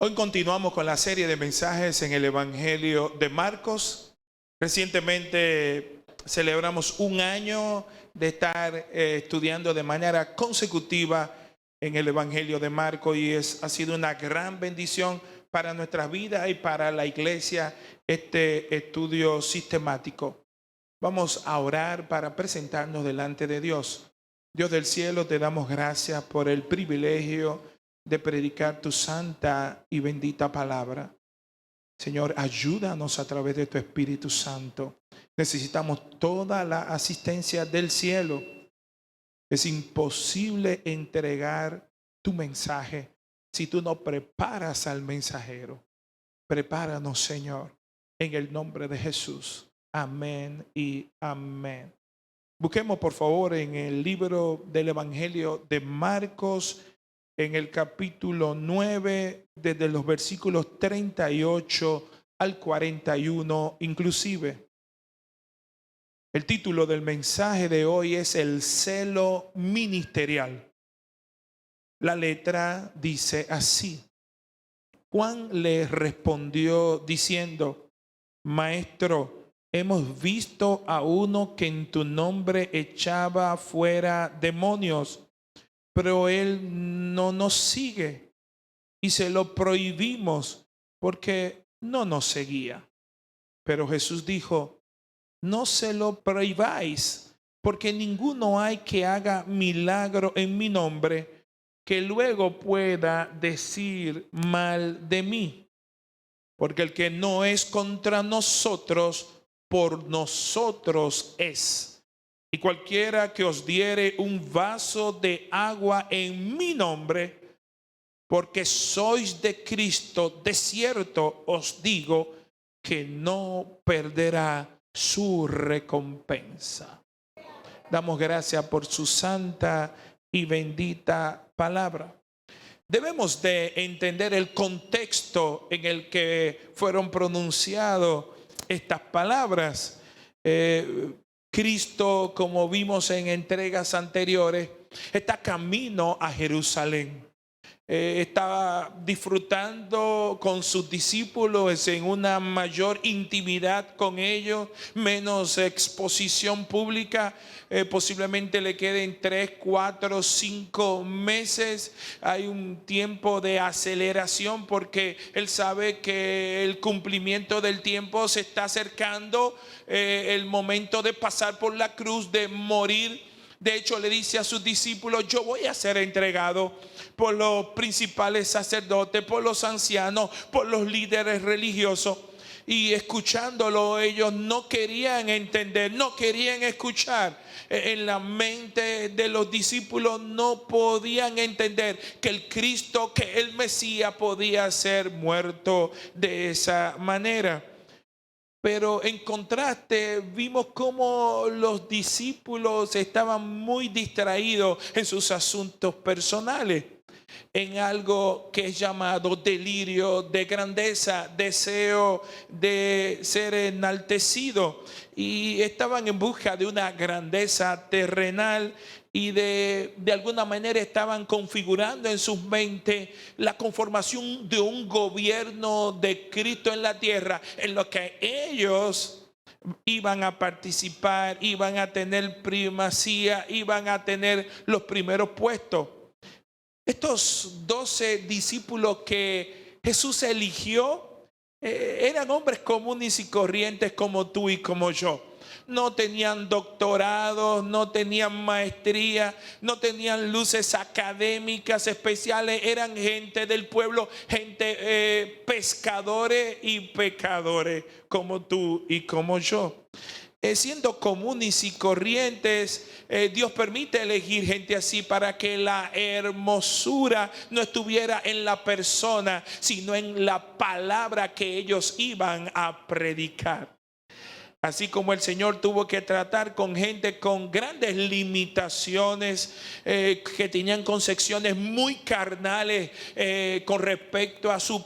Hoy continuamos con la serie de mensajes en el Evangelio de Marcos. Recientemente celebramos un año de estar estudiando de manera consecutiva en el Evangelio de Marcos y ha sido una gran bendición para nuestra vida y para la iglesia este estudio sistemático. Vamos a orar para presentarnos delante de Dios. Dios del cielo, te damos gracias por el privilegio de predicar tu santa y bendita palabra. Señor, ayúdanos a través de tu Espíritu Santo. Necesitamos toda la asistencia del cielo. Es imposible entregar tu mensaje si tú no preparas al mensajero. Prepáranos, Señor, en el nombre de Jesús. Amén y amén. Busquemos, por favor, en el libro del Evangelio de Marcos, en el capítulo 9, desde los versículos 38 al 41 inclusive. El título del mensaje de hoy es el celo ministerial. La letra dice así: Juan le respondió diciendo: Maestro, hemos visto a uno que en tu nombre echaba fuera demonios, pero él no nos sigue y se lo prohibimos porque no nos seguía. Pero Jesús dijo: no se lo prohibáis, porque ninguno hay que haga milagro en mi nombre que luego pueda decir mal de mí. Porque el que no es contra nosotros, por nosotros es. Y cualquiera que os diere un vaso de agua en mi nombre, porque sois de Cristo, de cierto os digo que no perderá su recompensa. Damos gracias por su santa y bendita palabra. Debemos de entender el contexto en el que fueron pronunciadas estas palabras. Cristo, como vimos en entregas anteriores, está camino a Jerusalén. Estaba disfrutando con sus discípulos en una mayor intimidad con ellos, menos exposición pública. Posiblemente le queden 3, 4, 5 meses. Hay un tiempo de aceleración porque él sabe que el cumplimiento del tiempo se está acercando, el momento de pasar por la cruz, de morir. De hecho, le dice a sus discípulos: yo voy a ser entregado por los principales sacerdotes, por los ancianos, por los líderes religiosos. Y escuchándolo, ellos no querían entender, no querían escuchar. En la mente de los discípulos no podían entender que el Cristo, que el Mesías, podía ser muerto de esa manera. Pero en contraste vimos cómo los discípulos estaban muy distraídos en sus asuntos personales, en algo que es llamado delirio de grandeza, deseo de ser enaltecido, y estaban en busca de una grandeza terrenal y de alguna manera estaban configurando en sus mentes la conformación de un gobierno de Cristo en la tierra, en lo que ellos iban a participar, iban a tener primacía, iban a tener los primeros puestos. Estos 12 discípulos que Jesús eligió eran hombres comunes y corrientes como tú y como yo. No tenían doctorados, no tenían maestría, no tenían luces académicas especiales. Eran gente del pueblo, gente pescadores y pecadores como tú y como yo. Siendo comunes y corrientes, Dios permite elegir gente así para que la hermosura no estuviera en la persona, sino en la palabra que ellos iban a predicar. Así como el Señor tuvo que tratar con gente con grandes limitaciones, que tenían concepciones muy carnales con respecto a su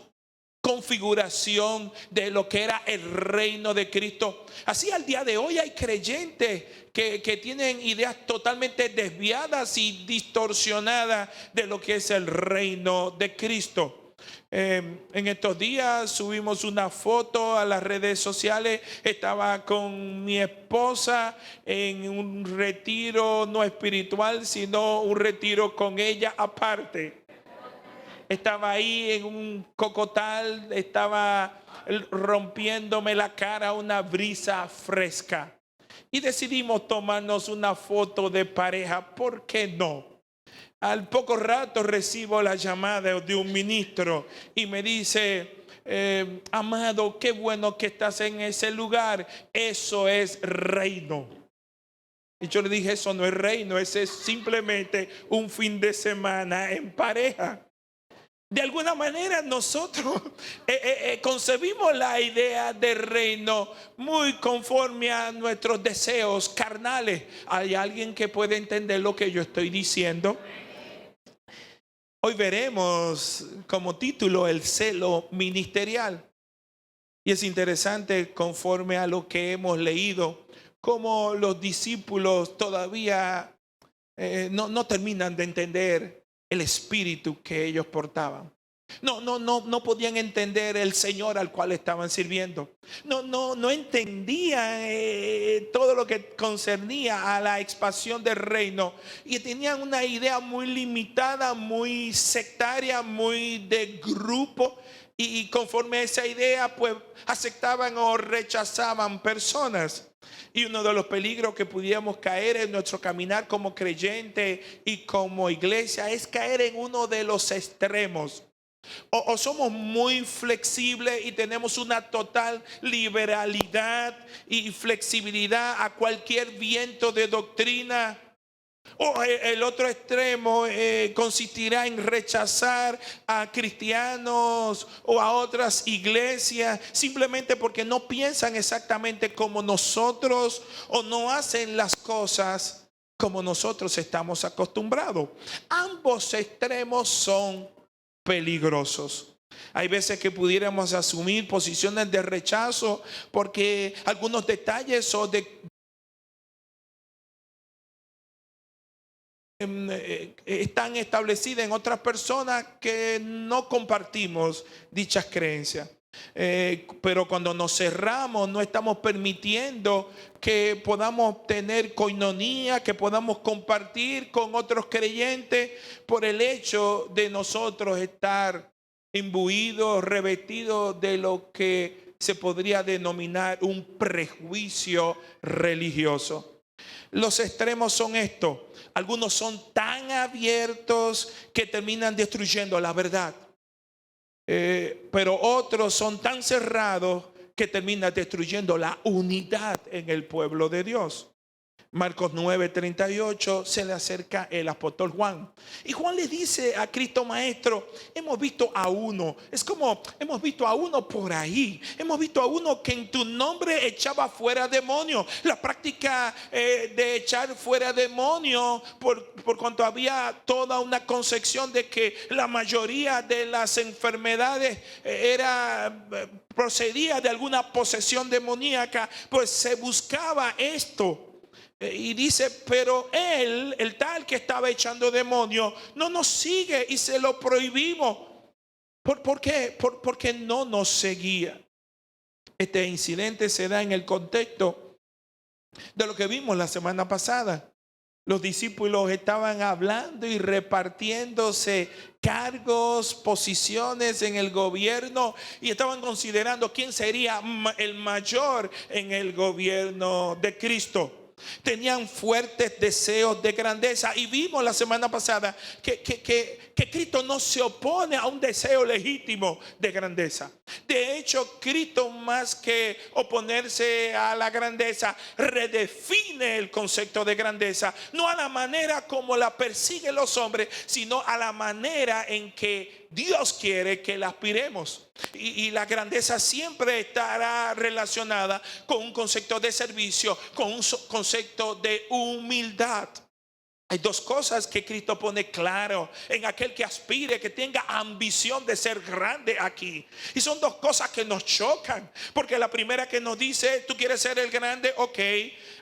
configuración de lo que era el reino de Cristo. Así al día de hoy hay creyentes que tienen ideas totalmente desviadas y distorsionadas de lo que es el reino de Cristo. En estos días subimos una foto a las redes sociales. Estaba con mi esposa en un retiro no espiritual, sino un retiro con ella aparte. Estaba ahí en un cocotal, estaba rompiéndome la cara una brisa fresca. Y decidimos tomarnos una foto de pareja. ¿Por qué no? Al poco rato recibo la llamada de un ministro y me dice: amado, qué bueno que estás en ese lugar. Eso es reino. Y yo le dije: eso no es reino, ese es simplemente un fin de semana en pareja. De alguna manera nosotros concebimos la idea de reino muy conforme a nuestros deseos carnales. ¿Hay alguien que puede entender lo que yo estoy diciendo? Hoy veremos como título el celo ministerial. Y es interesante, conforme a lo que hemos leído, cómo los discípulos todavía no terminan de entender el espíritu que ellos portaban. No podían entender el Señor al cual estaban sirviendo. No entendían todo lo que concernía a la expansión del reino. Y tenían una idea muy limitada, muy sectaria, muy de grupo. Y conforme a esa idea, pues aceptaban o rechazaban personas. Y uno de los peligros que pudiéramos caer en nuestro caminar como creyente y como iglesia es caer en uno de los extremos. O somos muy flexibles y tenemos una total liberalidad y flexibilidad a cualquier viento de doctrina. O el otro extremo consistirá en rechazar a cristianos o a otras iglesias simplemente porque no piensan exactamente como nosotros o no hacen las cosas como nosotros estamos acostumbrados. Ambos extremos son peligrosos. Hay veces que pudiéramos asumir posiciones de rechazo porque algunos detalles o están establecidas en otras personas que no compartimos dichas creencias. Pero cuando nos cerramos, no estamos permitiendo que podamos tener coinonía, que podamos compartir con otros creyentes por el hecho de nosotros estar imbuidos, revestidos de lo que se podría denominar un prejuicio religioso. Los extremos son estos. Algunos son tan abiertos que terminan destruyendo la verdad. Pero otros son tan cerrados que terminan destruyendo la unidad en el pueblo de Dios. Marcos 9:38 se le acerca el apóstol Juan. Y Juan le dice a Cristo: Maestro, hemos visto a uno. Es como hemos visto a uno por ahí. Hemos visto a uno que en tu nombre echaba fuera demonios. La práctica de echar fuera demonios, por cuanto había toda una concepción de que la mayoría de las enfermedades procedía de alguna posesión demoníaca, pues se buscaba esto. Y dice: pero él, el tal que estaba echando demonios, no nos sigue y se lo prohibimos. ¿Por qué? Porque no nos seguía. Este incidente se da en el contexto de lo que vimos la semana pasada. Los discípulos estaban hablando y repartiéndose cargos, posiciones en el gobierno, y estaban considerando quién sería el mayor en el gobierno de Cristo. Tenían fuertes deseos de grandeza, y vimos la semana pasada que Cristo no se opone a un deseo legítimo de grandeza. De hecho, Cristo, más que oponerse a la grandeza, redefine el concepto de grandeza, no a la manera como la persiguen los hombres, sino a la manera en que Dios quiere que la aspiremos. Y la grandeza siempre estará relacionada con un concepto de servicio, con un concepto de humildad. Hay dos cosas que Cristo pone claro en aquel que aspire, que tenga ambición de ser grande aquí. Y son dos cosas que nos chocan. Porque la primera que nos dice: tú quieres ser el grande, ok,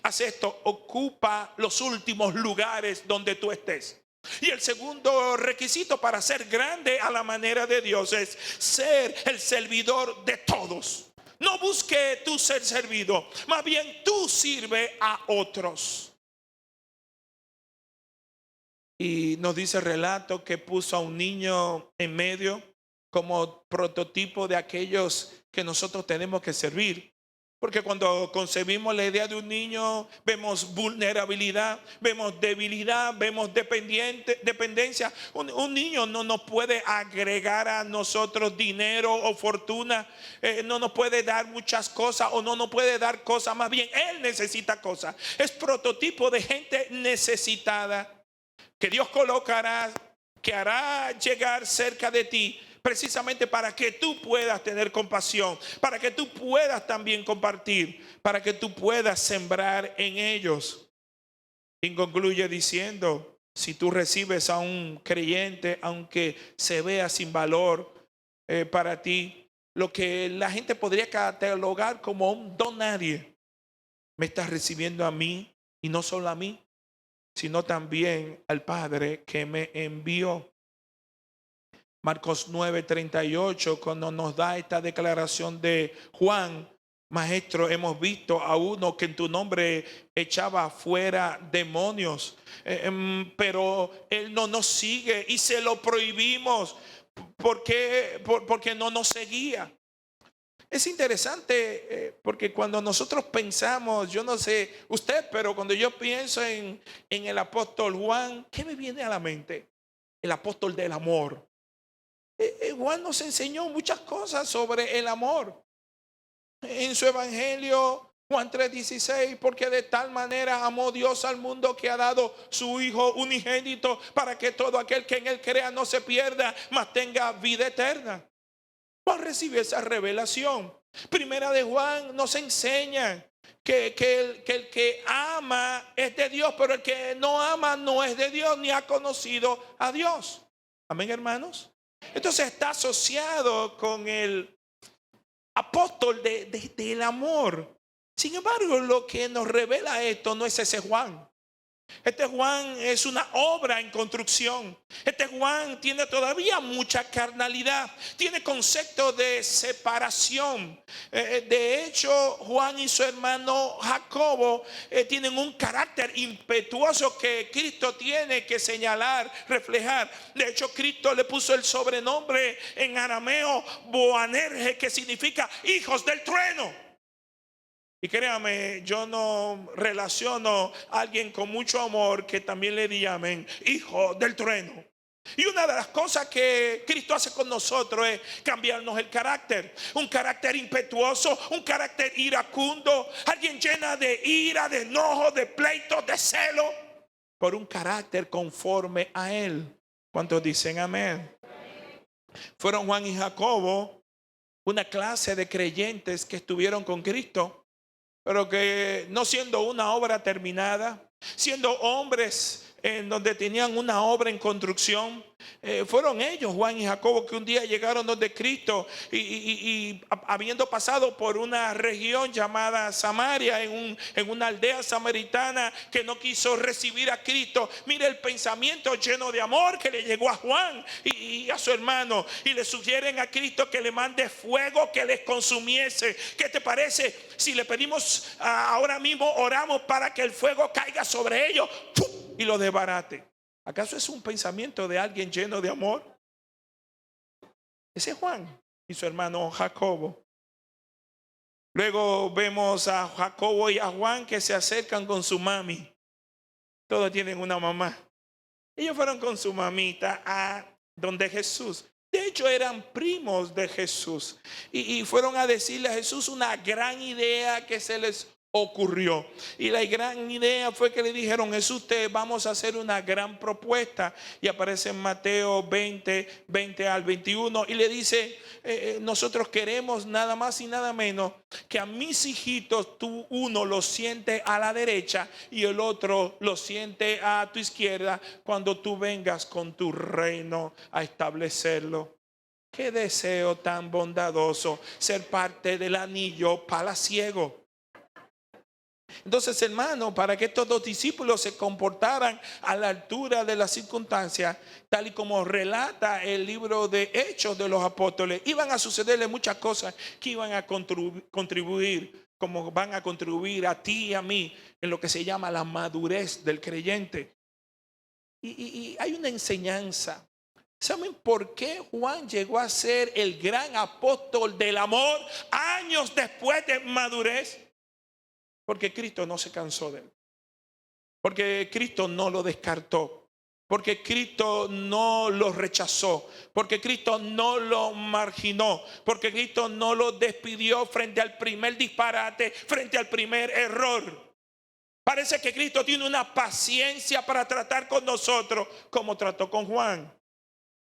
haz esto, ocupa los últimos lugares donde tú estés. Y el segundo requisito para ser grande a la manera de Dios es ser el servidor de todos. No busque tú ser servido, más bien tú sirve a otros. Y nos dice el relato que puso a un niño en medio como prototipo de aquellos que nosotros tenemos que servir. Porque cuando concebimos la idea de un niño, vemos vulnerabilidad, vemos debilidad, vemos dependencia. Un niño no nos puede agregar a nosotros dinero o fortuna, no nos puede dar muchas cosas o no nos puede dar cosas, más bien él necesita cosas. Es prototipo de gente necesitada que Dios colocará, que hará llegar cerca de ti, precisamente para que tú puedas tener compasión, para que tú puedas también compartir, para que tú puedas sembrar en ellos. Y concluye diciendo, si tú recibes a un creyente, aunque se vea sin valor para ti, lo que la gente podría catalogar como un don nadie, me estás recibiendo a mí, y no solo a mí, sino también al Padre que me envió. Marcos 9:38, cuando nos da esta declaración de Juan: Maestro, hemos visto a uno que en tu nombre echaba fuera demonios, pero él no nos sigue y se lo prohibimos porque no nos seguía. Es interesante porque cuando nosotros pensamos, yo no sé usted, pero cuando yo pienso en el apóstol Juan, ¿qué me viene a la mente? El apóstol del amor. Juan nos enseñó muchas cosas sobre el amor. En su evangelio, Juan 3:16, porque de tal manera amó Dios al mundo que ha dado su Hijo unigénito para que todo aquel que en él crea no se pierda, mas tenga vida eterna. Juan recibe esa revelación. Primera de Juan nos enseña que el que ama es de Dios, pero el que no ama no es de Dios ni ha conocido a Dios. Amén, hermanos. Entonces está asociado con el apóstol del amor. Sin embargo, lo que nos revela esto no es ese Juan. Este Juan es una obra en construcción. Este Juan tiene todavía mucha carnalidad, tiene concepto de separación. De hecho, Juan y su hermano Jacobo tienen un carácter impetuoso que Cristo tiene que señalar, reflejar. De hecho, Cristo le puso el sobrenombre en arameo Boanerge, que significa hijos del trueno. Y créame, yo no relaciono a alguien con mucho amor que también le llamen hijo del trueno. Y una de las cosas que Cristo hace con nosotros es cambiarnos el carácter. Un carácter impetuoso, un carácter iracundo, alguien llena de ira, de enojo, de pleito, de celo, por un carácter conforme a Él. ¿Cuántos dicen amén? Fueron Juan y Jacobo una clase de creyentes que estuvieron con Cristo, pero que no siendo una obra terminada, siendo hombres en donde tenían una obra en construcción, fueron ellos, Juan y Jacobo, que un día llegaron donde Cristo y habiendo pasado por una región llamada Samaria, en una aldea samaritana que no quiso recibir a Cristo. Mire el pensamiento lleno de amor que le llegó a Juan y a su hermano, y le sugieren a Cristo que le mande fuego que les consumiese. ¿Qué te parece si le pedimos ahora mismo, oramos para que el fuego caiga sobre ellos y lo desbarate? ¿Acaso es un pensamiento de alguien lleno de amor? Ese es Juan y su hermano Jacobo. Luego vemos a Jacobo y a Juan que se acercan con su mami. Todos tienen una mamá. Ellos fueron con su mamita a donde Jesús. De hecho, eran primos de Jesús. Y fueron a decirle a Jesús una gran idea que se les ocurrió. Y la gran idea fue que le dijeron: Jesús, vamos a hacer una gran propuesta. Y aparece en Mateo 20 al 21. Y le dice: nosotros queremos nada más y nada menos que a mis hijitos, tú uno lo siente a la derecha y el otro lo siente a tu izquierda cuando tú vengas con tu reino a establecerlo. Qué deseo tan bondadoso ser parte del anillo palaciego. Entonces, hermano, para que estos dos discípulos se comportaran a la altura de las circunstancias, tal y como relata el libro de Hechos de los Apóstoles, iban a sucederle muchas cosas que iban a contribuir, como van a contribuir a ti y a mí, en lo que se llama la madurez del creyente. Y hay una enseñanza. ¿Saben por qué Juan llegó a ser el gran apóstol del amor años después de madurez? Porque Cristo no se cansó de él. Porque Cristo no lo descartó. Porque Cristo no lo rechazó. Porque Cristo no lo marginó. Porque Cristo no lo despidió frente al primer disparate, frente al primer error. Parece que Cristo tiene una paciencia para tratar con nosotros como trató con Juan.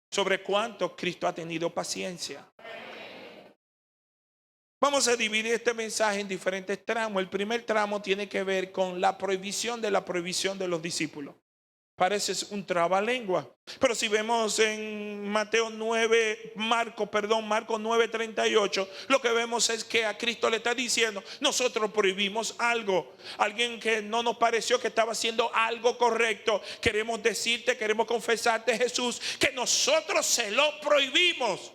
¿Sobre cuánto Cristo ha tenido paciencia? Vamos a dividir este mensaje en diferentes tramos. El primer tramo tiene que ver con la prohibición de los discípulos. Parece un trabalengua. Pero si vemos en Marcos 9:38, lo que vemos es que a Cristo le está diciendo, nosotros prohibimos algo. Alguien que no nos pareció que estaba haciendo algo correcto. Queremos decirte, queremos confesarte, Jesús, que nosotros se lo prohibimos.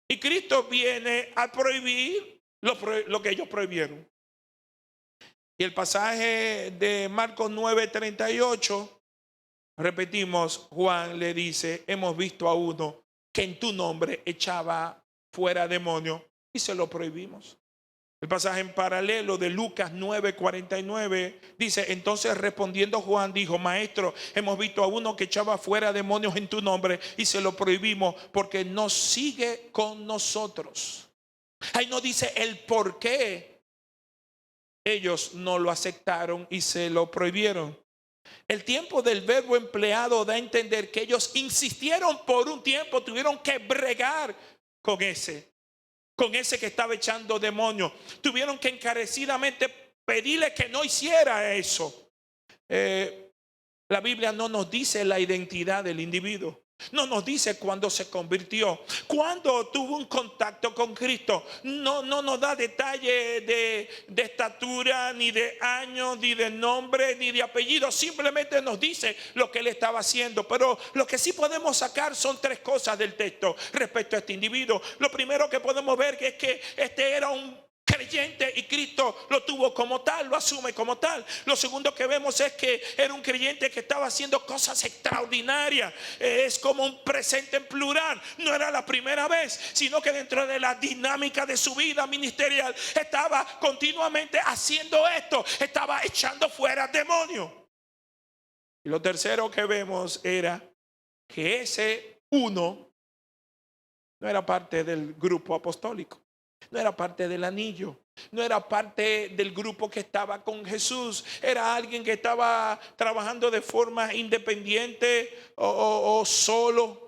Y Cristo viene a prohibir lo que ellos prohibieron. Y el pasaje de Marcos 9:38, repetimos, Juan le dice, hemos visto a uno que en tu nombre echaba fuera demonios y se lo prohibimos. El pasaje en paralelo de Lucas 9:49 dice, entonces respondiendo Juan dijo, maestro, hemos visto a uno que echaba fuera demonios en tu nombre y se lo prohibimos porque no sigue con nosotros. Ahí no dice el por qué ellos no lo aceptaron y se lo prohibieron. El tiempo del verbo empleado da a entender que ellos insistieron por un tiempo, tuvieron que bregar con ese que estaba echando demonios. Tuvieron que encarecidamente pedirle que no hiciera eso. La Biblia no nos dice la identidad del individuo. No nos dice cuándo se convirtió, cuándo tuvo un contacto con Cristo. No nos da detalle de estatura, ni de años, ni de nombre, ni de apellido. Simplemente nos dice lo que él estaba haciendo. Pero lo que sí podemos sacar son tres cosas del texto respecto a este individuo. Lo primero que podemos ver es que este era un creyente y Cristo lo tuvo como tal, lo asume como tal. Lo segundo que vemos es que era un creyente que estaba haciendo cosas extraordinarias. Es como un presente en plural. No era la primera vez, sino que dentro de la dinámica de su vida ministerial estaba continuamente haciendo esto. Estaba echando fuera demonios. Y lo tercero que vemos era que ese uno no era parte del grupo apostólico. No era parte del anillo, no era parte del grupo que estaba con Jesús. Era alguien que estaba trabajando de forma independiente o solo.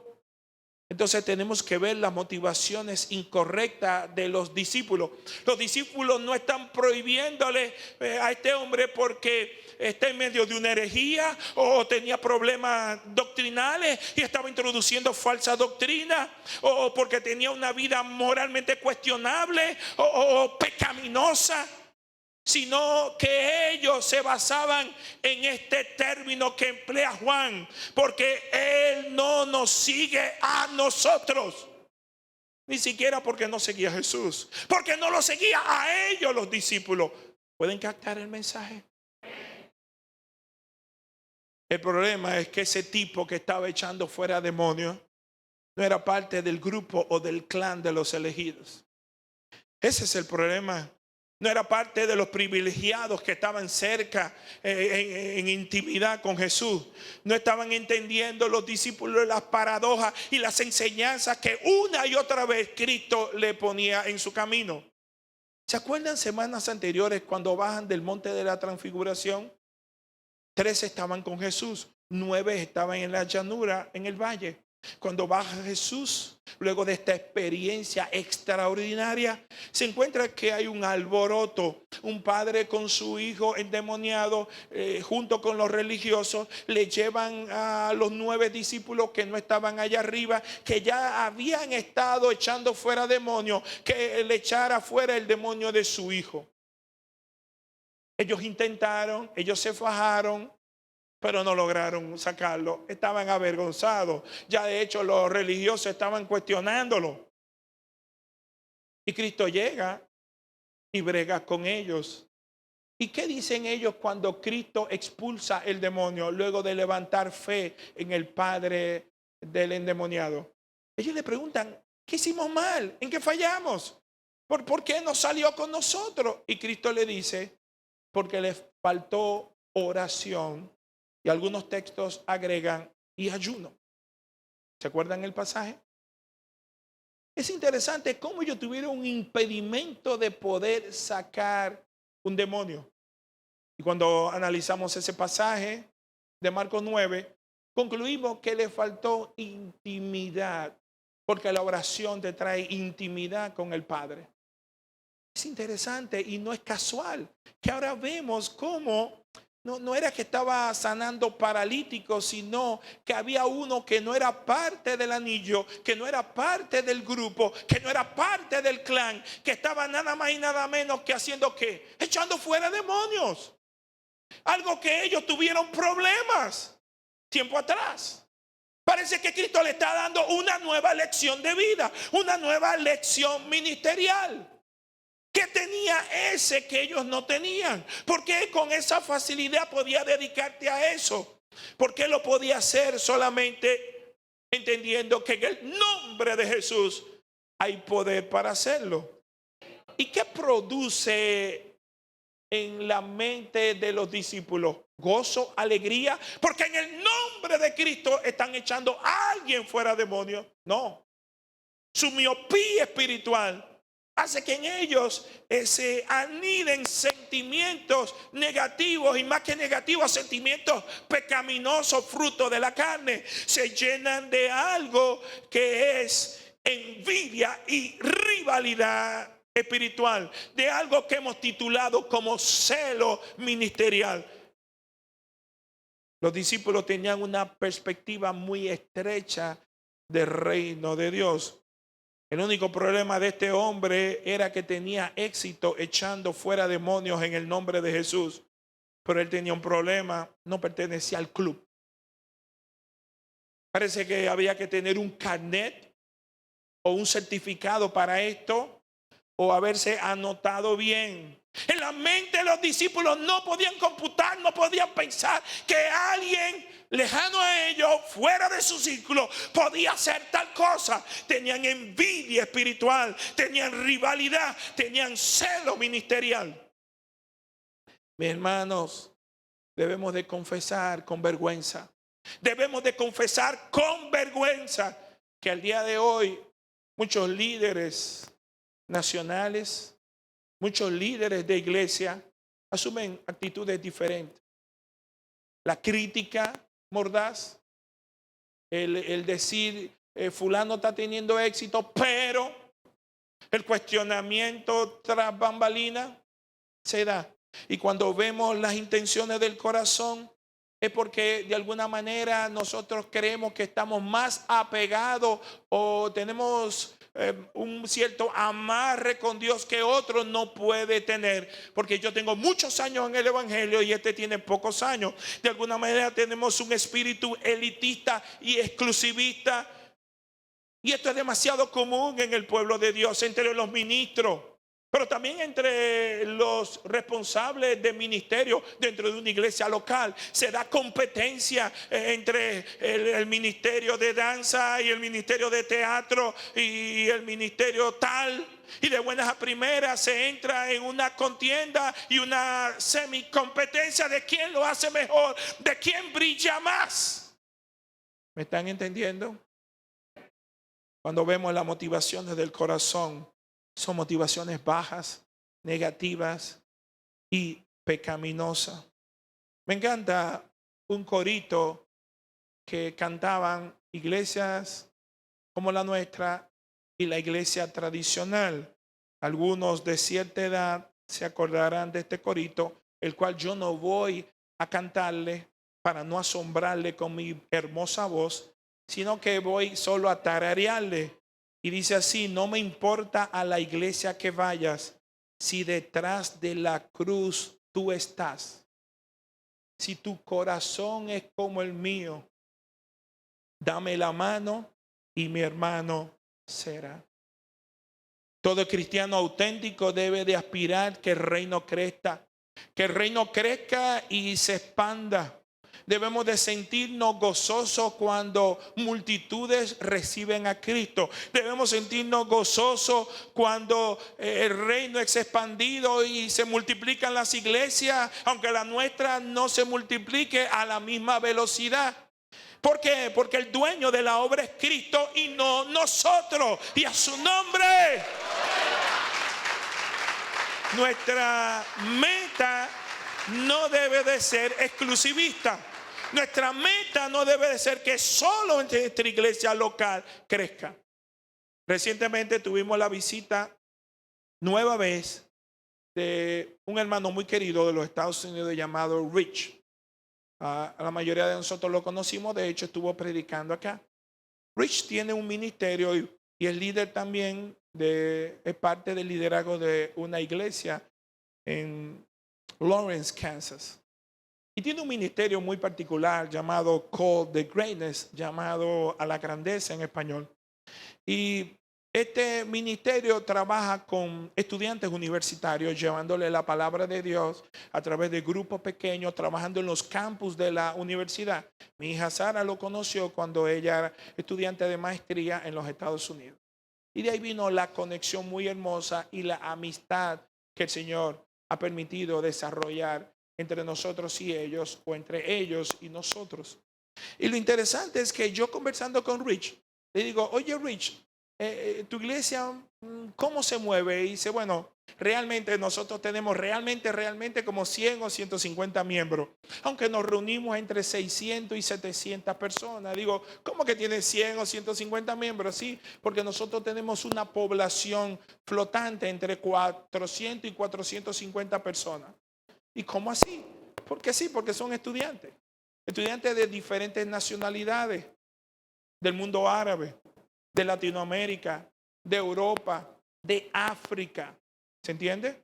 Entonces tenemos que ver las motivaciones incorrectas de los discípulos. Los discípulos no están prohibiéndole a este hombre porque está en medio de una herejía o tenía problemas doctrinales y estaba introduciendo falsa doctrina, o porque tenía una vida moralmente cuestionable o pecaminosa, sino que ellos se basaban en este término que emplea Juan, porque él no nos sigue a nosotros. Ni siquiera porque no seguía a Jesús, porque no lo seguía a ellos los discípulos. ¿Pueden captar el mensaje? El problema es que ese tipo que estaba echando fuera demonios no era parte del grupo o del clan de los elegidos. Ese es el problema. No era parte de los privilegiados que estaban cerca en intimidad con Jesús. No estaban entendiendo los discípulos las paradojas y las enseñanzas que una y otra vez Cristo le ponía en su camino. ¿Se acuerdan semanas anteriores cuando bajan del monte de la transfiguración? 13 estaban con Jesús, 9 estaban en la llanura, en el valle. Cuando baja Jesús, luego de esta experiencia extraordinaria, se encuentra que hay un alboroto. Un padre con su hijo endemoniado, junto con los religiosos, le llevan a los 9 discípulos que no estaban allá arriba, que ya habían estado echando fuera demonios, que le echara fuera el demonio de su hijo. Ellos intentaron, ellos se fajaron, pero no lograron sacarlo. Estaban avergonzados. Ya de hecho los religiosos estaban cuestionándolo. Y Cristo llega y brega con ellos. ¿Y qué dicen ellos cuando Cristo expulsa el demonio luego de levantar fe en el padre del endemoniado? Ellos le preguntan, ¿qué hicimos mal? ¿En qué fallamos? ¿Por qué no salió con nosotros? Y Cristo le dice, porque les faltó oración. Y algunos textos agregan, y ayuno. ¿Se acuerdan el pasaje? Es interesante cómo ellos tuvieron un impedimento de poder sacar un demonio. Y cuando analizamos ese pasaje de Marcos 9, concluimos que le faltó intimidad, porque la oración te trae intimidad con el Padre. Es interesante y no es casual que ahora vemos cómo no era que estaba sanando paralíticos, sino que había uno que no era parte del anillo, que no era parte del grupo, que no era parte del clan, que estaba nada más y nada menos que haciendo ¿qué? Echando fuera demonios. Algo que ellos tuvieron problemas tiempo atrás. Parece que Cristo le está dando una nueva lección de vida, una nueva lección ministerial. ¿Qué tenía ese que ellos no tenían? ¿Por qué con esa facilidad podía dedicarte a eso? ¿Por qué lo podía hacer solamente entendiendo que en el nombre de Jesús hay poder para hacerlo? ¿Y qué produce en la mente de los discípulos? Gozo, alegría, porque en el nombre de Cristo están echando a alguien fuera demonio. No, su miopía espiritual hace que en ellos se aniden sentimientos negativos, y más que negativos, sentimientos pecaminosos, fruto de la carne. Se llenan de algo que es envidia y rivalidad espiritual, de algo que hemos titulado como celo ministerial. Los discípulos tenían una perspectiva muy estrecha del reino de Dios. El único problema de este hombre era que tenía éxito echando fuera demonios en el nombre de Jesús. Pero él tenía un problema, no pertenecía al club. Parece que había que tener un carnet o un certificado para esto, o haberse anotado bien. En la mente de los discípulos no podían computar, no podían pensar que alguien lejano a ellos, fuera de su círculo, podía hacer tal cosa. Tenían envidia espiritual, tenían rivalidad, tenían celo ministerial. Mis hermanos, debemos de confesar con vergüenza. Debemos de confesar con vergüenza que al día de hoy muchos líderes nacionales, muchos líderes de iglesia asumen actitudes diferentes. La crítica mordaz, el decir fulano está teniendo éxito, pero el cuestionamiento tras bambalina se da. Y cuando vemos las intenciones del corazón, es porque de alguna manera nosotros creemos que estamos más apegados o tenemos un cierto amarre con Dios que otro no puede tener. Porque yo tengo muchos años en el evangelio y este tiene pocos años. De alguna manera tenemos un espíritu elitista y exclusivista. Y esto es demasiado común en el pueblo de Dios, entre los ministros, pero también entre los responsables de ministerio dentro de una iglesia local. Se da competencia entre el ministerio de danza y el ministerio de teatro y el ministerio tal. Y de buenas a primeras se entra en una contienda y una semicompetencia de quién lo hace mejor, de quién brilla más. ¿Me están entendiendo? Cuando vemos las motivaciones del corazón, son motivaciones bajas, negativas y pecaminosas. Me encanta un corito que cantaban iglesias como la nuestra y la iglesia tradicional. Algunos de cierta edad se acordarán de este corito, el cual yo no voy a cantarle para no asombrarle con mi hermosa voz, sino que voy solo a tararearle. Y dice así: no me importa a la iglesia que vayas, si detrás de la cruz tú estás, si tu corazón es como el mío, dame la mano y mi hermano será. Todo cristiano auténtico debe de aspirar que el reino crezca, y se expanda. Debemos de sentirnos gozosos cuando multitudes reciben a Cristo. Debemos sentirnos gozosos cuando el reino es expandido y se multiplican las iglesias, aunque la nuestra no se multiplique a la misma velocidad. ¿Por qué? Porque el dueño de la obra es Cristo y no nosotros. Y a su nombre. Nuestra meta no debe de ser exclusivista. Nuestra meta no debe de ser que solo nuestra iglesia local crezca. Recientemente tuvimos la visita nueva vez de un hermano muy querido de los Estados Unidos llamado Rich. La mayoría de nosotros lo conocimos, de hecho estuvo predicando acá. Rich tiene un ministerio y es líder también, es parte del liderazgo de una iglesia en Lawrence, Kansas. Y tiene un ministerio muy particular llamado Call the Greatness, llamado a la grandeza en español. Y este ministerio trabaja con estudiantes universitarios, llevándole la palabra de Dios a través de grupos pequeños, trabajando en los campus de la universidad. Mi hija Sara lo conoció cuando ella era estudiante de maestría en los Estados Unidos. Y de ahí vino la conexión muy hermosa y la amistad que el Señor ha permitido desarrollar entre nosotros y ellos, o entre ellos y nosotros. Y lo interesante es que yo, conversando con Rich, le digo: oye Rich, tu iglesia, ¿cómo se mueve? Y dice: bueno, realmente nosotros tenemos realmente como 100 o 150 miembros, aunque nos reunimos entre 600 y 700 personas. Digo: ¿cómo que tiene 100 o 150 miembros? Sí, porque nosotros tenemos una población flotante entre 400 y 450 personas. ¿Y cómo así? Porque sí, porque son estudiantes de diferentes nacionalidades, del mundo árabe, de Latinoamérica, de Europa, de África. ¿Se entiende?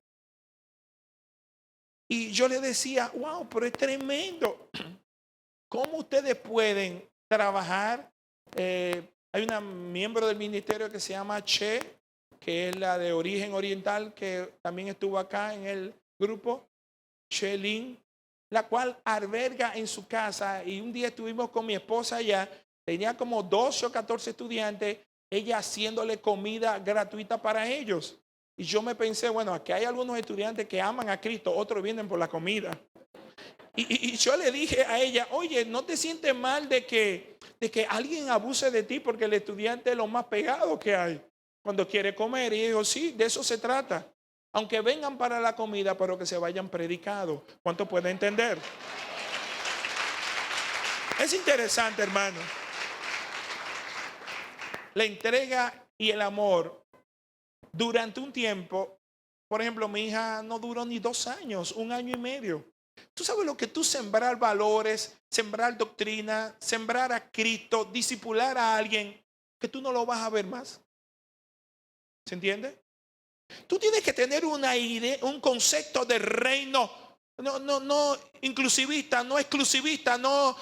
Y yo le decía: wow, pero es tremendo. ¿Cómo ustedes pueden trabajar? Hay una miembro del ministerio que se llama Che, que es la de origen oriental, que también estuvo acá en el grupo, Che Lin, la cual alberga en su casa. Y un día estuvimos con mi esposa allá, tenía como 12 o 14 estudiantes, ella haciéndole comida gratuita para ellos. Y yo me pensé: bueno, aquí hay algunos estudiantes que aman a Cristo, otros vienen por la comida. Y yo le dije a ella: oye, ¿no te sientes mal de que alguien abuse de ti? Porque el estudiante es lo más pegado que hay cuando quiere comer. Y dijo: sí, de eso se trata. Aunque vengan para la comida, pero que se vayan predicados. ¿Cuánto puede entender? Es interesante, hermano. La entrega y el amor durante un tiempo. Por ejemplo, mi hija no duró ni 2 años, 1 año y medio. Tú sabes lo que tú sembrar valores, sembrar doctrina, sembrar a Cristo, discipular a alguien, que tú no lo vas a ver más. ¿Se entiende? Tú tienes que tener una idea, un concepto de reino. No inclusivista, no exclusivista, no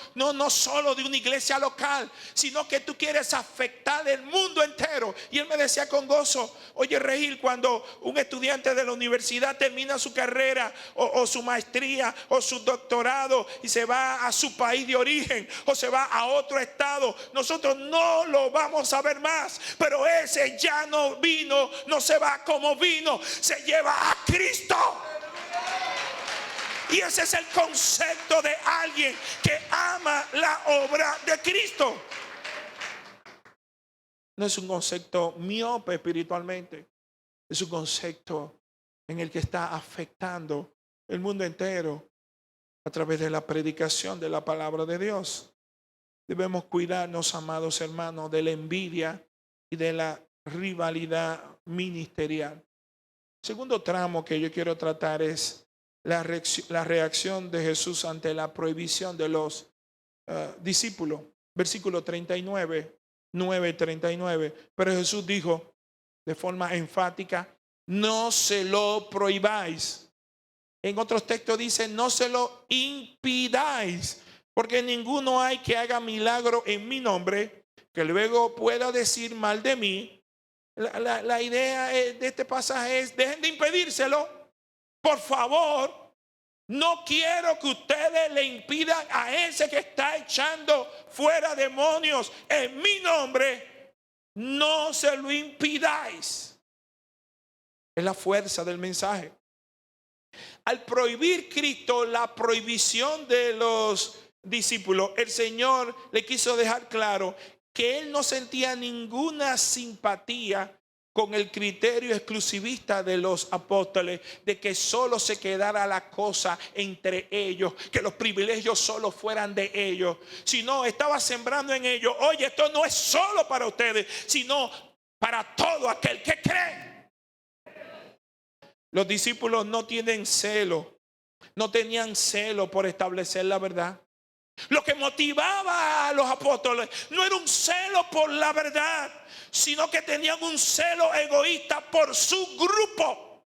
solo de una iglesia local, sino que tú quieres afectar el mundo entero. Y él me decía con gozo: oye Regil, cuando un estudiante de la universidad termina su carrera o su maestría o su doctorado y se va a su país de origen o se va a otro estado, nosotros no lo vamos a ver más. Pero ese ya no vino, no se va como vino, se lleva a Cristo. Y ese es el concepto de alguien que ama la obra de Cristo. No es un concepto miope espiritualmente. Es un concepto en el que está afectando el mundo entero a través de la predicación de la palabra de Dios. Debemos cuidarnos, amados hermanos, de la envidia y de la rivalidad ministerial. Segundo tramo que yo quiero tratar es la reacción de Jesús ante la prohibición de los discípulos. Versículo 39, 9:39. Pero Jesús dijo de forma enfática: no se lo prohibáis. En otros textos dice, no se lo impidáis, porque ninguno hay que haga milagro en mi nombre, que luego pueda decir mal de mí. La idea de este pasaje es, dejen de impedírselo, por favor. No quiero que ustedes le impidan a ese que está echando fuera demonios en mi nombre. No se lo impidáis. Es la fuerza del mensaje. Al prohibir Cristo la prohibición de los discípulos, el Señor le quiso dejar claro que Él no sentía ninguna simpatía con el criterio exclusivista de los apóstoles, de que solo se quedara la cosa entre ellos, que los privilegios solo fueran de ellos, sino estaba sembrando en ellos, oye, esto no es solo para ustedes, sino para todo aquel que cree. Los discípulos no tienen celo, no tenían celo por establecer la verdad. Lo que motivaba a los apóstoles no era un celo por la verdad, sino que tenían un celo egoísta por su grupo,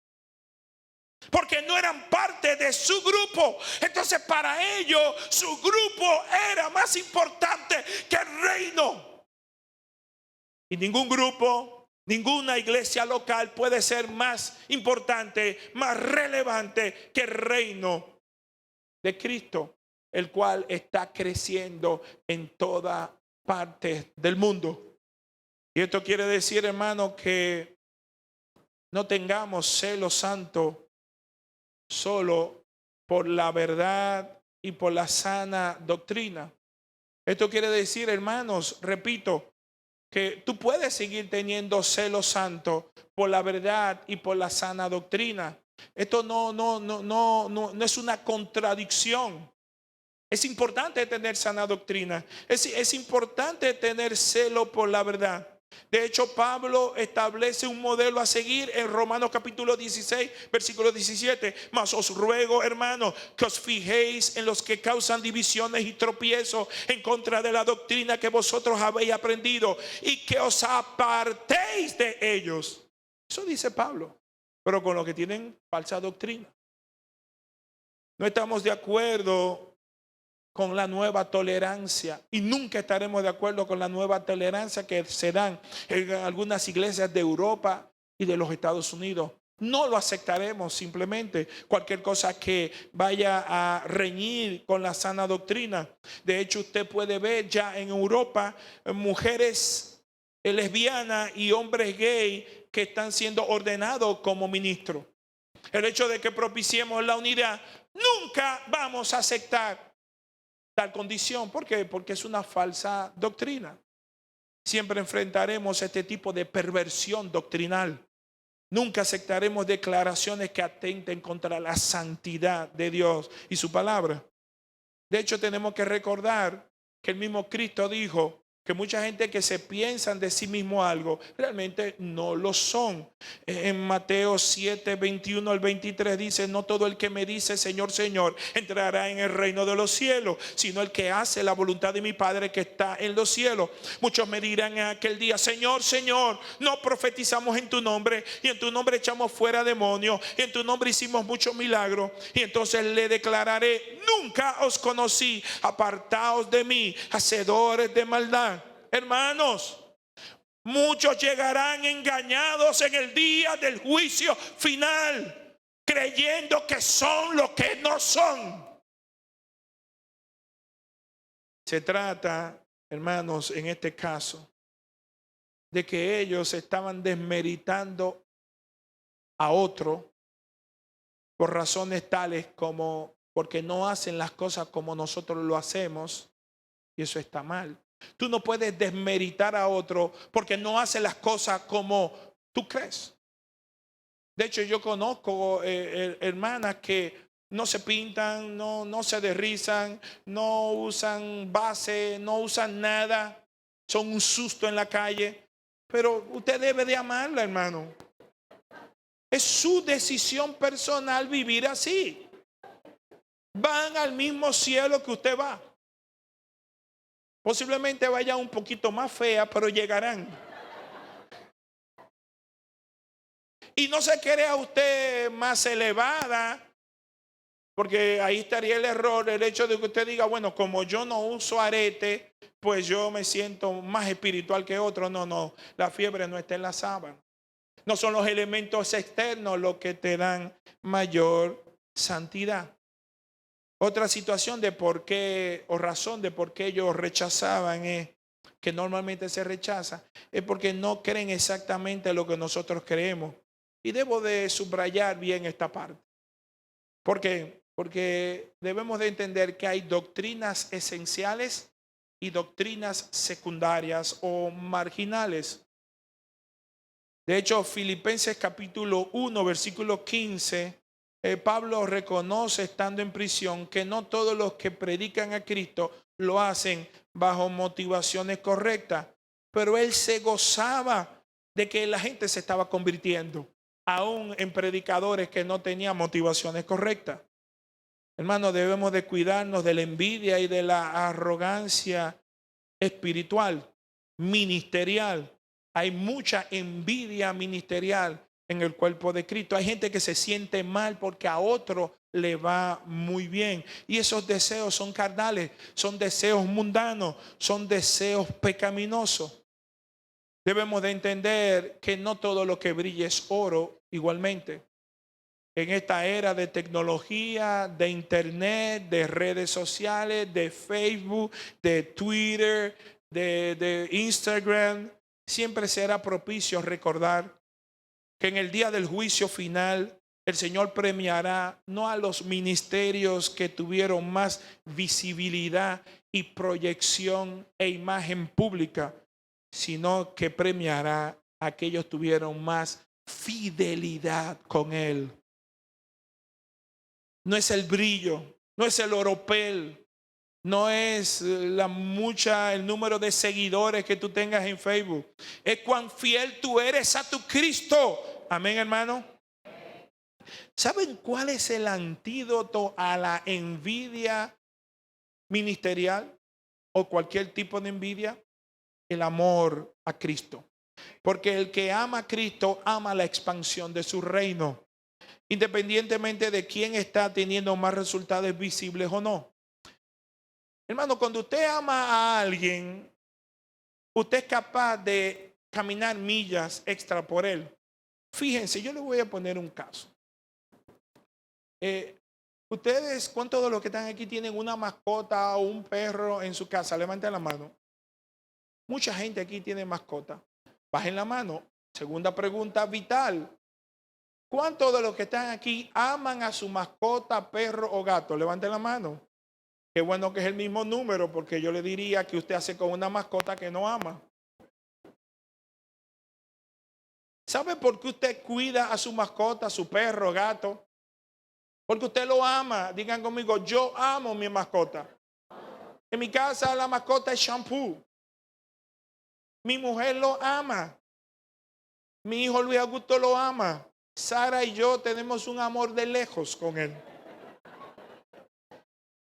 porque no eran parte de su grupo. Entonces para ellos su grupo era más importante que el reino. Y ningún grupo, ninguna iglesia local puede ser más importante, más relevante que el reino de Cristo, el cual está creciendo en toda parte del mundo. Y esto quiere decir, hermano, que no tengamos celo santo solo por la verdad y por la sana doctrina. Esto quiere decir, hermanos, repito, que tú puedes seguir teniendo celo santo por la verdad y por la sana doctrina. Esto no es una contradicción. Es importante tener sana doctrina. Es importante tener celo por la verdad. De hecho, Pablo establece un modelo a seguir en Romanos capítulo 16, versículo 17. Mas os ruego, hermanos, que os fijéis en los que causan divisiones y tropiezos en contra de la doctrina que vosotros habéis aprendido, y que os apartéis de ellos. Eso dice Pablo. Pero con los que tienen falsa doctrina. No estamos de acuerdo con la nueva tolerancia, y nunca estaremos de acuerdo con la nueva tolerancia que se dan en algunas iglesias de Europa y de los Estados Unidos. No lo aceptaremos simplemente, cualquier cosa que vaya a reñir con la sana doctrina. De hecho, usted puede ver ya en Europa mujeres lesbianas y hombres gay que están siendo ordenados como ministros. El hecho de que propiciemos la unidad, nunca vamos a aceptar tal condición. ¿Por qué? Porque es una falsa doctrina. Siempre enfrentaremos este tipo de perversión doctrinal. Nunca aceptaremos declaraciones que atenten contra la santidad de Dios y su palabra. De hecho, tenemos que recordar que el mismo Cristo dijo que mucha gente que se piensan de sí mismo algo, realmente no lo son. En Mateo 7, 21 al 23 dice, no todo el que me dice Señor, Señor, entrará en el reino de los cielos, sino el que hace la voluntad de mi Padre que está en los cielos. Muchos me dirán en aquel día, Señor, Señor, no profetizamos en tu nombre, y en tu nombre echamos fuera demonios, y en tu nombre hicimos muchos milagros. Y entonces le declararé, nunca os conocí, apartaos de mí, hacedores de maldad. Hermanos, muchos llegarán engañados en el día del juicio final, creyendo que son lo que no son. Se trata, hermanos, en este caso, de que ellos estaban desmeritando a otro por razones tales como porque no hacen las cosas como nosotros lo hacemos, y eso está mal. Tú no puedes desmeritar a otro porque no hace las cosas como tú crees. De hecho, yo conozco hermanas que no se pintan, no se derrizan, no usan base, no usan nada, son un susto en la calle. Pero usted debe de amarla, hermano. Es su decisión personal vivir así. Van al mismo cielo que usted va. Posiblemente vaya un poquito más fea, pero llegarán. Y no se crea usted más elevada Porque ahí estaría el error, el hecho de que usted diga, bueno, como yo no uso arete, pues yo me siento más espiritual que otro. No, no, la fiebre no está en la sábana. No son los elementos externos los que te dan mayor santidad. Otra situación de por qué o razón de por qué ellos rechazaban es que normalmente se rechaza, es porque no creen exactamente lo que nosotros creemos. Y debo de subrayar bien esta parte. ¿Por qué? Porque debemos de entender que hay doctrinas esenciales y doctrinas secundarias o marginales. De hecho, Filipenses capítulo 1, versículo 15, Pablo reconoce estando en prisión que no todos los que predican a Cristo lo hacen bajo motivaciones correctas, pero él se gozaba de que la gente se estaba convirtiendo, aún en predicadores que no tenían motivaciones correctas. Hermanos, debemos de cuidarnos de la envidia y de la arrogancia espiritual, ministerial. Hay mucha envidia ministerial en el cuerpo de Cristo. Hay gente que se siente mal porque a otro le va muy bien. Y esos deseos son carnales, son deseos mundanos, son deseos pecaminosos. Debemos de entender que no todo lo que brilla es oro igualmente. En esta era de tecnología, de internet, de redes sociales, de Facebook, de Twitter, de Instagram, siempre será propicio recordar que en el día del juicio final el Señor premiará no a los ministerios que tuvieron más visibilidad y proyección e imagen pública, sino que premiará a aquellos que tuvieron más fidelidad con Él. No es el brillo, no es el oropel, no es el número de seguidores que tú tengas en Facebook. Es cuán fiel tú eres a tu Cristo. Amén, hermano. ¿Saben cuál es el antídoto a la envidia ministerial o cualquier tipo de envidia? El amor a Cristo. Porque el que ama a Cristo ama la expansión de su reino, independientemente de quién está teniendo más resultados visibles o no. Hermano, cuando usted ama a alguien, usted es capaz de caminar millas extra por él. Fíjense, yo le voy a poner un caso. Ustedes, ¿cuántos de los que están aquí tienen una mascota o un perro en su casa? Levanten la mano. Mucha gente aquí tiene mascota. Bajen la mano. Segunda pregunta vital. ¿Cuántos de los que están aquí aman a su mascota, perro o gato? Levanten la mano. Qué bueno que es el mismo número, porque yo le diría que usted hace con una mascota que no ama. ¿Sabe por qué usted cuida a su mascota, a su perro, gato? Porque usted lo ama. Digan conmigo, yo amo mi mascota. En mi casa la mascota es shampoo. Mi mujer lo ama. Mi hijo Luis Augusto lo ama. Sara y yo tenemos un amor de lejos con él.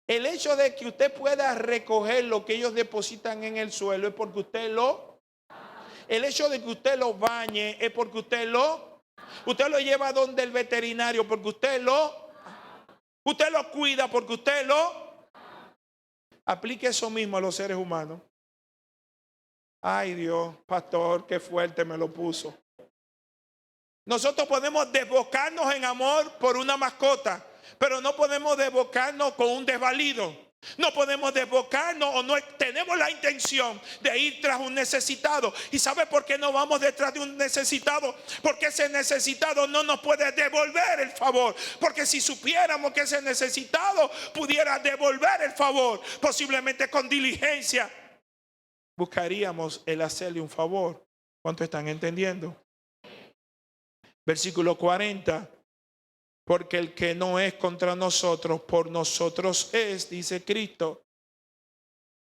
El hecho de que usted pueda recoger lo que ellos depositan en el suelo es porque usted lo... El hecho de que usted lo bañe es porque usted lo... Usted lo lleva donde el veterinario porque usted lo... Usted lo cuida porque usted lo... Aplique eso mismo a los seres humanos. Ay Dios, pastor, qué fuerte me lo puso. Nosotros podemos desbocarnos en amor por una mascota, pero no podemos desbocarnos con un desvalido. No podemos desbocarnos o no tenemos la intención de ir tras un necesitado. ¿Y sabe por qué no vamos detrás de un necesitado? Porque ese necesitado no nos puede devolver el favor. Porque si supiéramos que ese necesitado pudiera devolver el favor, posiblemente con diligencia, buscaríamos el hacerle un favor. ¿Cuánto están entendiendo? Versículo 40. Porque el que no es contra nosotros, por nosotros es, dice Cristo.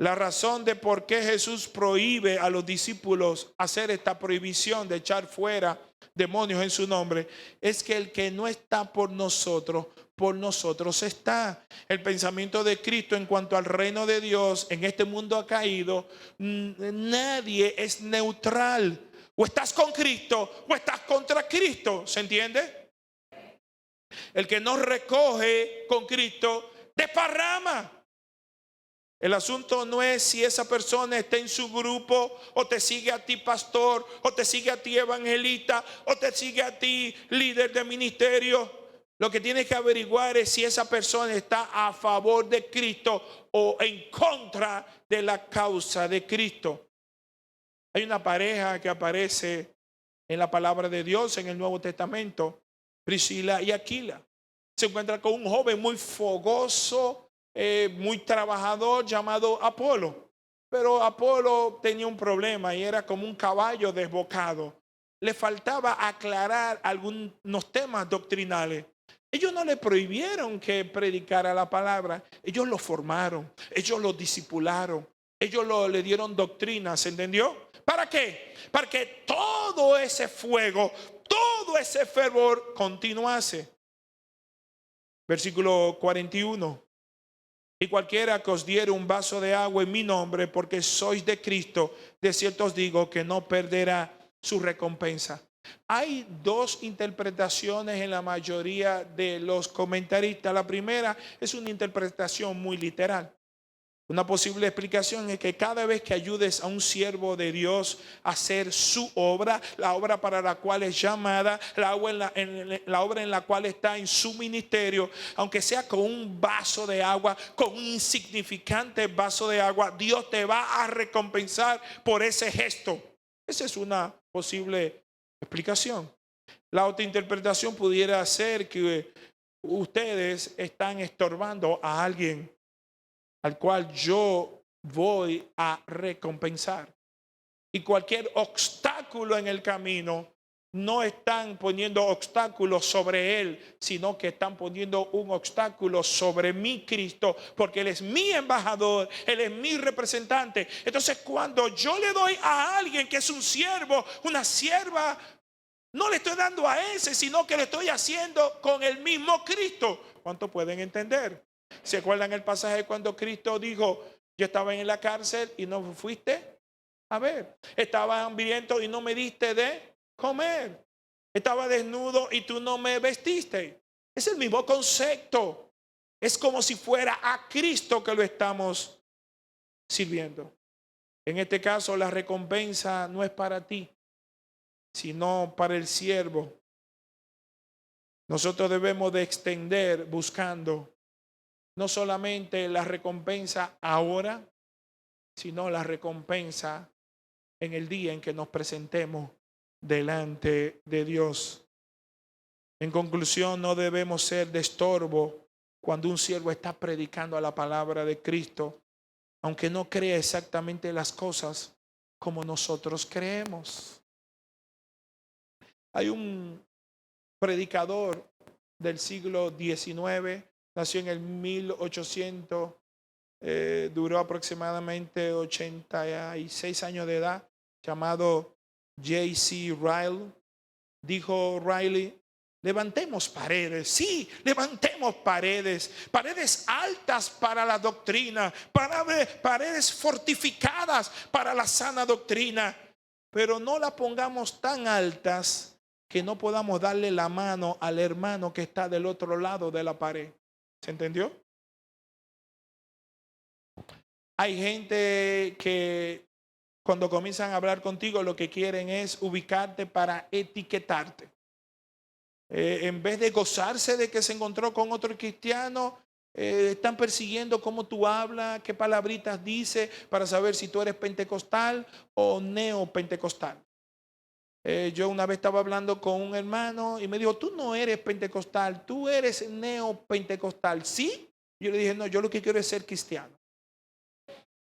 La razón de por qué Jesús prohíbe a los discípulos hacer esta prohibición de echar fuera demonios en su nombre, es que el que no está por nosotros está. El pensamiento de Cristo en cuanto al reino de Dios en este mundo ha caído. Nadie es neutral. O estás con Cristo o estás contra Cristo. ¿Se entiende? El que no recoge con Cristo, desparrama. El asunto no es si esa persona está en su grupo, o te sigue a ti pastor, o te sigue a ti evangelista, o te sigue a ti líder de ministerio. Lo que tienes que averiguar es si esa persona está a favor de Cristo o en contra de la causa de Cristo. Hay una pareja que aparece en la palabra de Dios en el Nuevo Testamento, Priscila y Aquila. Se encuentra con un joven muy fogoso, muy trabajador llamado Apolo. Pero Apolo tenía un problema y era como un caballo desbocado. Le faltaba aclarar algunos temas doctrinales. Ellos no le prohibieron que predicara la palabra. Ellos lo formaron, ellos lo discipularon, ellos le dieron doctrina, ¿se entendió? ¿Para qué? Para que todo ese fuego, todo ese fervor continuase. Versículo 41. Y cualquiera que os diere un vaso de agua en mi nombre, porque sois de Cristo, de cierto os digo que no perderá su recompensa. Hay dos interpretaciones en la mayoría de los comentaristas. La primera es una interpretación muy literal. Una posible explicación es que cada vez que ayudes a un siervo de Dios a hacer su obra, la obra para la cual es llamada, la obra en la cual está en su ministerio, aunque sea con un vaso de agua, con un insignificante vaso de agua, Dios te va a recompensar por ese gesto. Esa es una posible explicación. La otra interpretación pudiera ser que ustedes están estorbando a alguien al cual yo voy a recompensar. Y cualquier obstáculo en el camino, no están poniendo obstáculos sobre él, sino que están poniendo un obstáculo sobre mi Cristo, porque él es mi embajador, él es mi representante. Entonces, cuando yo le doy a alguien que es un siervo, una sierva, no le estoy dando a ese, sino que le estoy haciendo con el mismo Cristo. ¿Cuánto pueden entender? ¿Se acuerdan el pasaje cuando Cristo dijo: yo estaba en la cárcel y no fuiste a ver? Estaba hambriento y no me diste de comer. Estaba desnudo y tú no me vestiste. Es el mismo concepto. Es como si fuera a Cristo que lo estamos sirviendo. En este caso, la recompensa no es para ti, sino para el siervo. Nosotros debemos de extender buscando no solamente la recompensa ahora, sino la recompensa en el día en que nos presentemos delante de Dios. En conclusión, no debemos ser de estorbo cuando un siervo está predicando a la palabra de Cristo, aunque no crea exactamente las cosas como nosotros creemos. Hay un predicador del siglo XIX, nació en el 1800, duró aproximadamente 86 años de edad, llamado J.C. Ryle. Dijo Riley: levantemos paredes, sí, levantemos paredes, paredes altas para la doctrina, paredes fortificadas para la sana doctrina, pero no la pongamos tan altas que no podamos darle la mano al hermano que está del otro lado de la pared. ¿Se entendió? Hay gente que cuando comienzan a hablar contigo lo que quieren es ubicarte para etiquetarte. En vez de gozarse de que se encontró con otro cristiano, están persiguiendo cómo tú hablas, qué palabritas dices, para saber si tú eres pentecostal o neopentecostal. Yo una vez estaba hablando con un hermano y me dijo: tú no eres pentecostal, tú eres neopentecostal. ¿Sí? Yo le dije: no, yo lo que quiero es ser cristiano.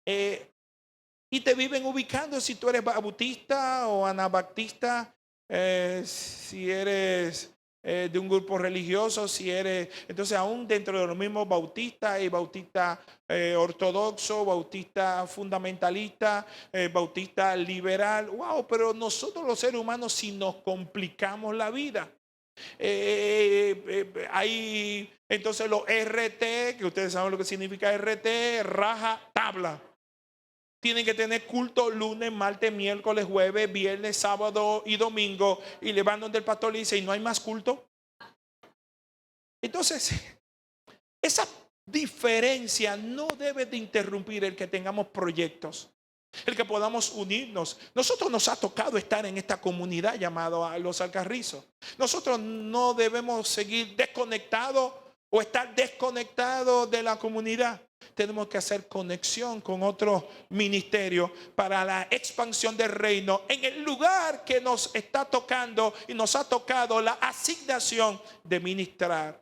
Y te viven ubicando si tú eres bautista o anabaptista, si eres de un grupo religioso, si eres... Entonces, aún dentro de los mismos bautistas, hay bautista ortodoxo, bautista fundamentalista, bautista liberal. Wow, pero nosotros los seres humanos si nos complicamos la vida. Hay entonces los RT, que ustedes saben lo que significa RT, raja tabla. Tienen que tener culto lunes, martes, miércoles, jueves, viernes, sábado y domingo. Y le van donde el pastor le dice: ¿y no hay más culto? Entonces, esa diferencia no debe de interrumpir el que tengamos proyectos, el que podamos unirnos. Nosotros nos ha tocado estar en esta comunidad llamada Los Alcarrizos. Nosotros no debemos seguir desconectados o estar desconectados de la comunidad. Tenemos que hacer conexión con otros ministerios para la expansión del reino en el lugar que nos está tocando y nos ha tocado la asignación de ministrar.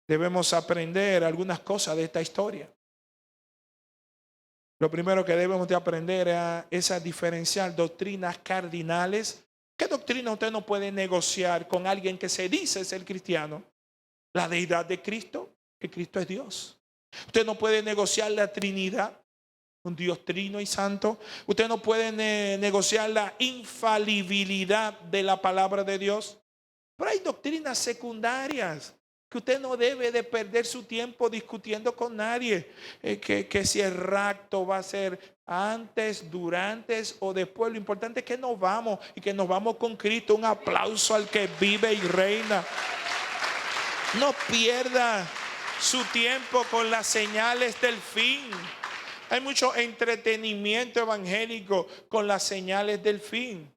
Debemos aprender algunas cosas de esta historia. Lo primero que debemos de aprender es a diferenciar doctrinas cardinales. ¿Qué doctrina usted no puede negociar con alguien que se dice ser cristiano? La deidad de Cristo, que Cristo es Dios. Usted no puede negociar la Trinidad, un Dios trino y santo. Usted no puede negociar la infalibilidad de la palabra de Dios. Pero hay doctrinas secundarias que usted no debe de perder su tiempo discutiendo con nadie. Que si el rapto va a ser antes, durante o después. Lo importante es que nos vamos y que nos vamos con Cristo. Un aplauso al que vive y reina. No pierda su tiempo con las señales del fin. Hay mucho entretenimiento evangélico con las señales del fin.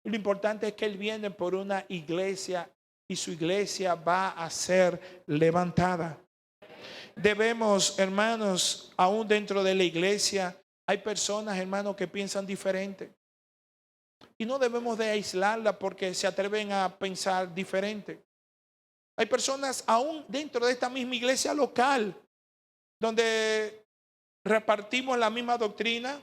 Lo importante es que Él viene por una iglesia y su iglesia va a ser levantada. Debemos, hermanos, aún dentro de la iglesia, hay personas, hermanos, que piensan diferente. Y no debemos de aislarla porque se atreven a pensar diferente. Hay personas aún dentro de esta misma iglesia local, donde repartimos la misma doctrina,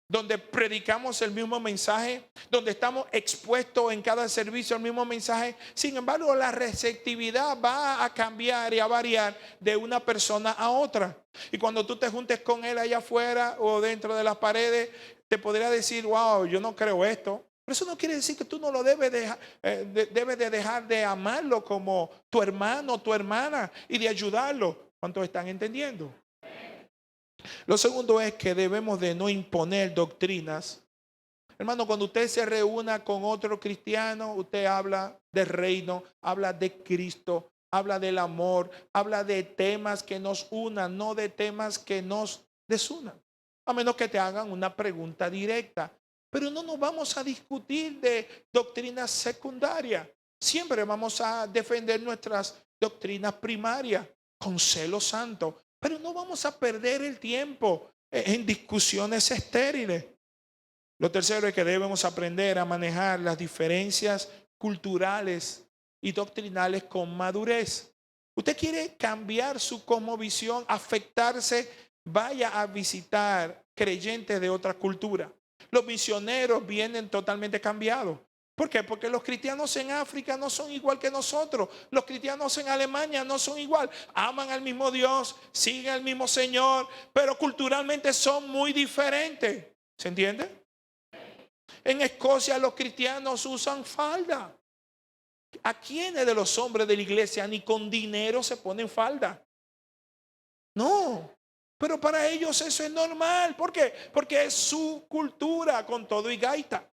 donde predicamos el mismo mensaje, donde estamos expuestos en cada servicio al mismo mensaje. Sin embargo, la receptividad va a cambiar y a variar de una persona a otra. Y cuando tú te juntes con él allá afuera o dentro de las paredes, te podría decir, wow, yo no creo esto. Pero eso no quiere decir que tú no lo debes de dejar de amarlo como tu hermano o tu hermana y de ayudarlo. ¿Cuántos están entendiendo? Lo segundo es que debemos de no imponer doctrinas. Hermano, cuando usted se reúna con otro cristiano, usted habla del reino, habla de Cristo, habla del amor, habla de temas que nos unan, no de temas que nos desunan. A menos que te hagan una pregunta directa. Pero no nos vamos a discutir de doctrinas secundarias. Siempre vamos a defender nuestras doctrinas primarias con celo santo. Pero no vamos a perder el tiempo en discusiones estériles. Lo tercero es que debemos aprender a manejar las diferencias culturales y doctrinales con madurez. Usted quiere cambiar su cosmovisión, afectarse, vaya a visitar creyentes de otra cultura. Los misioneros vienen totalmente cambiados. ¿Por qué? Porque los cristianos en África no son igual que nosotros. Los cristianos en Alemania no son igual. Aman al mismo Dios, siguen al mismo Señor, pero culturalmente son muy diferentes. ¿Se entiende? En Escocia los cristianos usan falda. ¿A quiénes de los hombres de la iglesia ni con dinero se ponen falda? No. Pero para ellos eso es normal. ¿Por qué? Porque es su cultura con todo y gaita.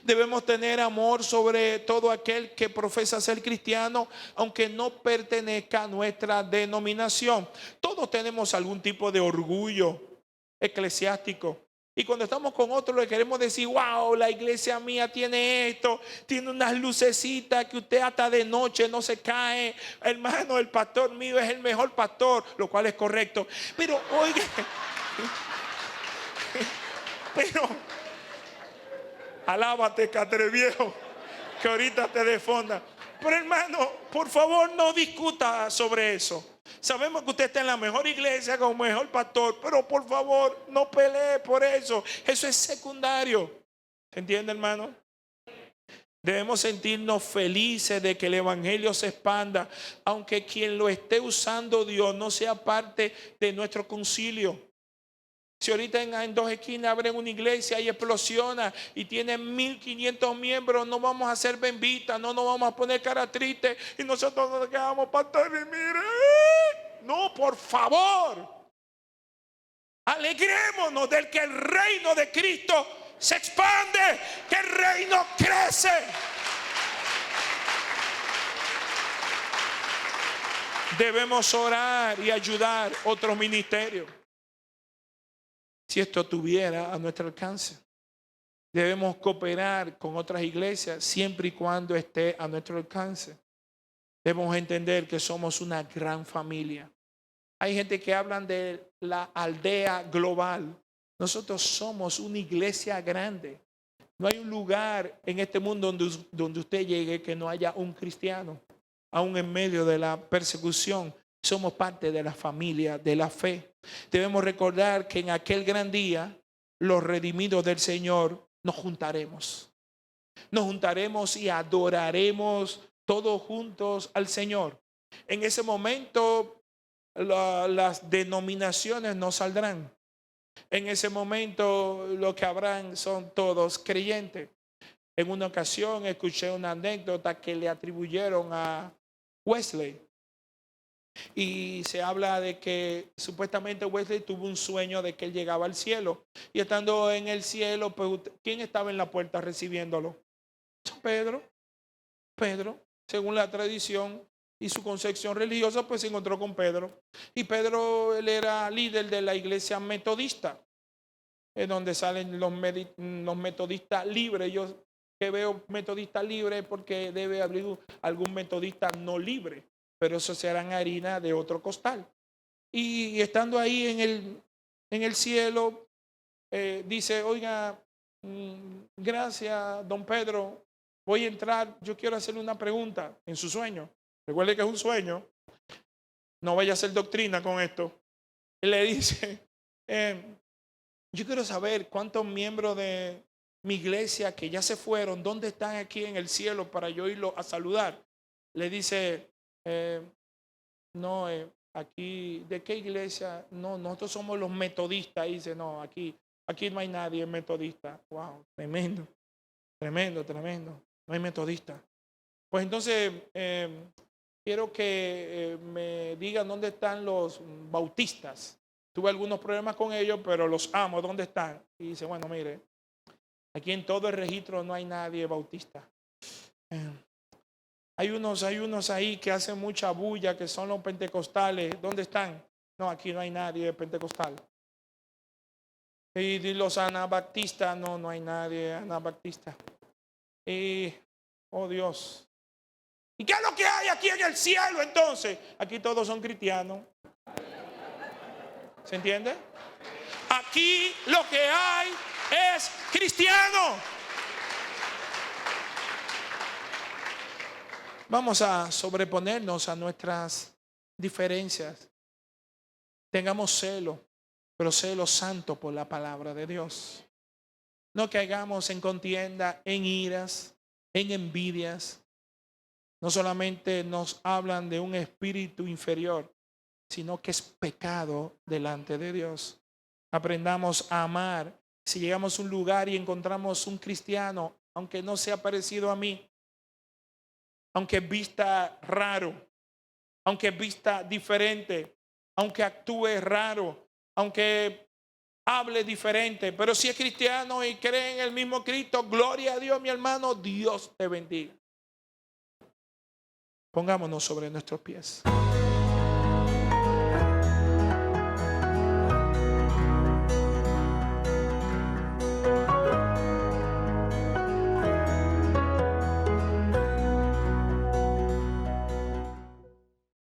Debemos tener amor sobre todo aquel que profesa ser cristiano, aunque no pertenezca a nuestra denominación. Todos tenemos algún tipo de orgullo eclesiástico. Y cuando estamos con otros le queremos decir, wow, la iglesia mía tiene esto, tiene unas lucecitas que usted hasta de noche no se cae. Hermano, el pastor mío es el mejor pastor, lo cual es correcto. Pero oiga, pero alábate, catre viejo, que ahorita te desfonda. Pero hermano, por favor no discuta sobre eso. Sabemos que usted está en la mejor iglesia con el mejor pastor, pero por favor no pelee por eso. Eso es secundario. ¿Se entiende, hermano? Debemos sentirnos felices de que el evangelio se expanda, aunque quien lo esté usando Dios no sea parte de nuestro concilio. Si ahorita en dos esquinas abren una iglesia y explosiona y tiene 1500 miembros, no vamos a hacer bembitas, no nos vamos a poner cara triste y nosotros nos quedamos, pastor, y mire, no, por favor, alegrémonos del que el reino de Cristo se expande, que el reino crece. Debemos orar y ayudar otros ministerios. Si esto estuviera a nuestro alcance. Debemos cooperar con otras iglesias siempre y cuando esté a nuestro alcance. Debemos entender que somos una gran familia. Hay gente que hablan de la aldea global. Nosotros somos una iglesia grande. No hay un lugar en este mundo donde usted llegue que no haya un cristiano. Aún en medio de la persecución, somos parte de la familia de la fe. Debemos recordar que en aquel gran día, los redimidos del Señor nos juntaremos. Nos juntaremos y adoraremos todos juntos al Señor. En ese momento, las denominaciones no saldrán. En ese momento, lo que habrán son todos creyentes. En una ocasión escuché una anécdota que le atribuyeron a Wesley. Y se habla de que supuestamente Wesley tuvo un sueño de que él llegaba al cielo. Y estando en el cielo, pues, ¿quién estaba en la puerta recibiéndolo? Pedro. Pedro, según la tradición y su concepción religiosa, pues se encontró con Pedro. Y Pedro, él era líder de la iglesia metodista, es donde salen los metodistas libres. Yo que veo metodistas libres porque debe haber algún metodista no libre, pero eso serán harina de otro costal. Y estando ahí en el cielo, dice, oiga, gracias, don Pedro, voy a entrar, yo quiero hacerle una pregunta en su sueño. Recuerde que es un sueño, no vaya a hacer doctrina con esto. Él le dice, yo quiero saber cuántos miembros de mi iglesia que ya se fueron, ¿dónde están aquí en el cielo para yo irlo a saludar? Le dice, no, aquí, ¿de qué iglesia? No, nosotros somos los metodistas. Y dice, no, aquí no hay nadie metodista. Wow, tremendo, tremendo, tremendo. No hay metodista. Pues entonces, quiero que me digan dónde están los bautistas. Tuve algunos problemas con ellos, pero los amo. ¿Dónde están? Y dice, bueno, mire, aquí en todo el registro no hay nadie bautista. Hay unos ahí que hacen mucha bulla, que son los pentecostales. ¿Dónde están? No, aquí no hay nadie pentecostal. Y los anabaptistas, no hay nadie anabaptista. Y, oh Dios. ¿Y qué es lo que hay aquí en el cielo entonces? Aquí todos son cristianos. ¿Se entiende? Aquí lo que hay es cristiano. Vamos a sobreponernos a nuestras diferencias. Tengamos celo, pero celo santo por la palabra de Dios. No caigamos en contienda, en iras, en envidias. No solamente nos hablan de un espíritu inferior, sino que es pecado delante de Dios. Aprendamos a amar. Si llegamos a un lugar y encontramos un cristiano, aunque no sea parecido a mí, aunque vista raro, aunque vista diferente, aunque actúe raro, aunque hable diferente, pero si es cristiano y cree en el mismo Cristo, gloria a Dios, mi hermano, Dios te bendiga. Pongámonos sobre nuestros pies.